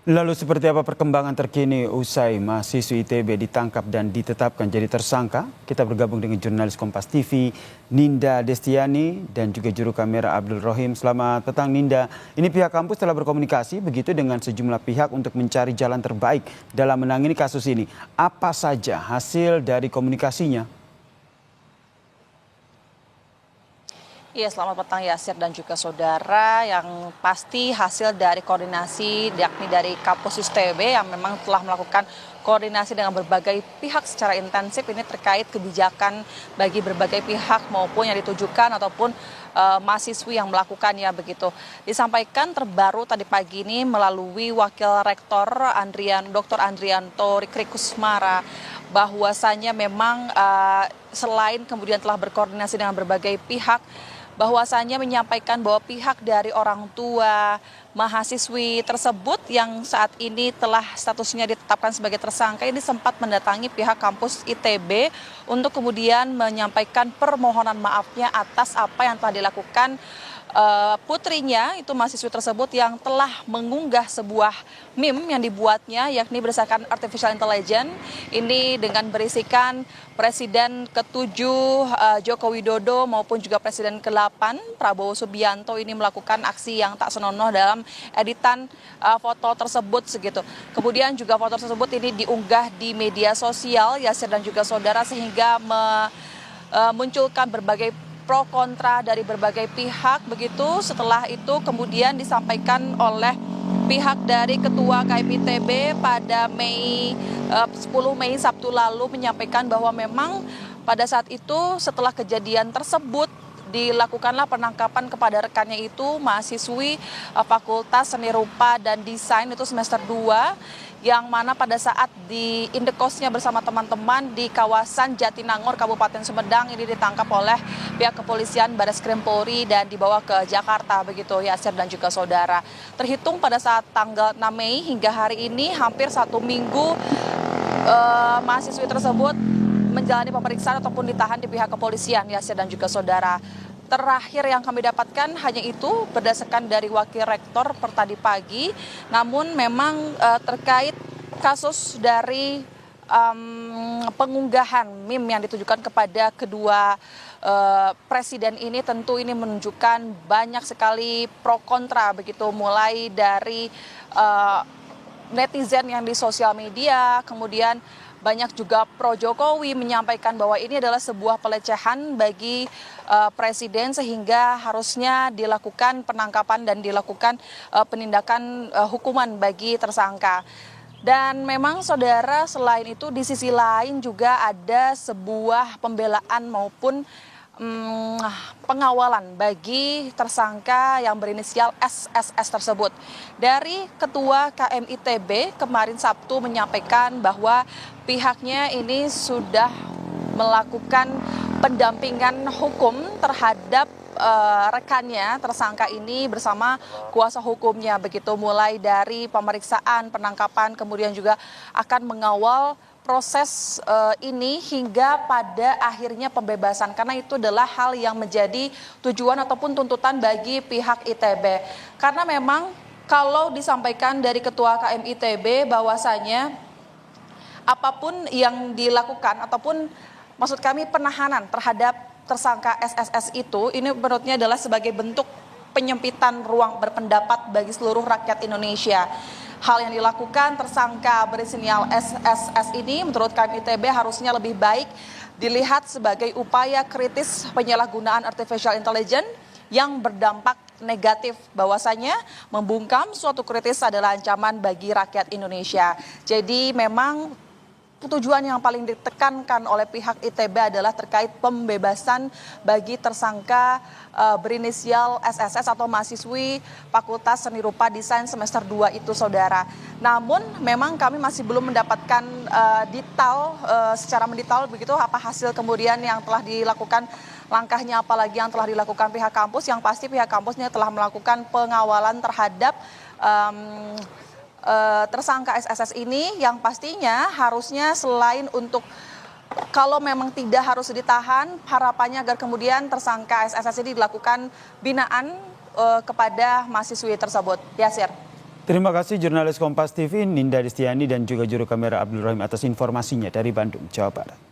Lalu seperti apa perkembangan terkini usai mahasiswi ITB ditangkap dan ditetapkan jadi tersangka? Kita bergabung dengan jurnalis Kompas TV Ninda Destiani dan juga juru kamera Abdul Rohim. Selamat petang Ninda. Ini pihak kampus telah berkomunikasi begitu dengan sejumlah pihak untuk mencari jalan terbaik dalam menangani kasus ini. Apa saja hasil dari komunikasinya? Iya, selamat petang Yasir dan juga saudara. Yang pasti hasil dari koordinasi yakni dari kampus ITB yang memang telah melakukan koordinasi dengan berbagai pihak secara intensif ini terkait kebijakan bagi berbagai pihak maupun yang ditujukan ataupun mahasiswi yang melakukannya begitu. Disampaikan terbaru tadi pagi ini melalui Wakil Rektor Dr. Andrianto Krikusmara bahwasanya memang selain kemudian telah berkoordinasi dengan berbagai pihak, bahwasanya menyampaikan bahwa pihak dari orang tua mahasiswi tersebut yang saat ini telah statusnya ditetapkan sebagai tersangka ini sempat mendatangi pihak kampus ITB untuk kemudian menyampaikan permohonan maafnya atas apa yang telah dilakukan putrinya, itu mahasiswi tersebut yang telah mengunggah sebuah meme yang dibuatnya yakni berdasarkan artificial intelligence ini dengan berisikan Presiden ke-7 Joko Widodo maupun juga Presiden ke-8 Prabowo Subianto ini melakukan aksi yang tak senonoh dalam editan foto tersebut segitu. Kemudian juga foto tersebut ini diunggah di media sosial Yasir dan juga saudara sehingga memunculkan berbagai pro kontra dari berbagai pihak begitu. Setelah itu kemudian disampaikan oleh pihak dari Ketua KMITB pada 10 Mei Sabtu lalu menyampaikan bahwa memang pada saat itu setelah kejadian tersebut dilakukanlah penangkapan kepada rekannya itu mahasiswi Fakultas Seni Rupa dan Desain itu semester 2 yang mana pada saat di indekosnya bersama teman-teman di kawasan Jatinangor Kabupaten Sumedang ini ditangkap oleh pihak kepolisian Bareskrim Polri dan dibawa ke Jakarta begitu Yasir dan juga saudara. Terhitung pada saat tanggal 6 Mei hingga hari ini hampir 1 minggu mahasiswi tersebut menjalani pemeriksaan ataupun ditahan di pihak kepolisian Yasir dan juga saudara. Terakhir yang kami dapatkan hanya itu berdasarkan dari Wakil Rektor per tadi pagi. Namun memang terkait kasus dari pengunggahan meme yang ditujukan kepada kedua presiden ini tentu ini menunjukkan banyak sekali pro kontra begitu, mulai dari netizen yang di sosial media, kemudian banyak juga pro Jokowi menyampaikan bahwa ini adalah sebuah pelecehan bagi presiden sehingga harusnya dilakukan penangkapan dan dilakukan penindakan hukuman bagi tersangka. Dan memang saudara selain itu di sisi lain juga ada sebuah pembelaan maupun pengawalan bagi tersangka yang berinisial SSS tersebut. Dari Ketua KMITB kemarin Sabtu menyampaikan bahwa pihaknya ini sudah melakukan pendampingan hukum terhadap rekannya tersangka ini bersama kuasa hukumnya begitu, mulai dari pemeriksaan, penangkapan, kemudian juga akan mengawal proses ini hingga pada akhirnya pembebasan, karena itu adalah hal yang menjadi tujuan ataupun tuntutan bagi pihak ITB. Karena memang kalau disampaikan dari Ketua KM ITB bahwasanya apapun yang dilakukan ataupun maksud kami penahanan terhadap tersangka SSS itu ini menurutnya adalah sebagai bentuk penyempitan ruang berpendapat bagi seluruh rakyat Indonesia. Hal yang dilakukan tersangka berinisial SSS ini menurut KMITB harusnya lebih baik dilihat sebagai upaya kritis penyalahgunaan artificial intelligence yang berdampak negatif, bahwasanya membungkam suatu kritis adalah ancaman bagi rakyat Indonesia. Jadi memang tujuan yang paling ditekankan oleh pihak ITB adalah terkait pembebasan bagi tersangka berinisial SSS atau mahasiswi Fakultas Seni Rupa Desain semester 2 itu saudara. Namun memang kami masih belum mendapatkan secara mendetail begitu apa hasil kemudian yang telah dilakukan, langkahnya apalagi yang telah dilakukan pihak kampus. Yang pasti pihak kampusnya telah melakukan pengawalan terhadap tersangka SSS ini yang pastinya harusnya selain untuk kalau memang tidak harus ditahan, harapannya agar kemudian tersangka SSS ini dilakukan binaan kepada mahasiswi tersebut. Yasir. Terima kasih jurnalis Kompas TV Ninda Destiani dan juga juru kamera Abdul Rahim atas informasinya dari Bandung, Jawa Barat.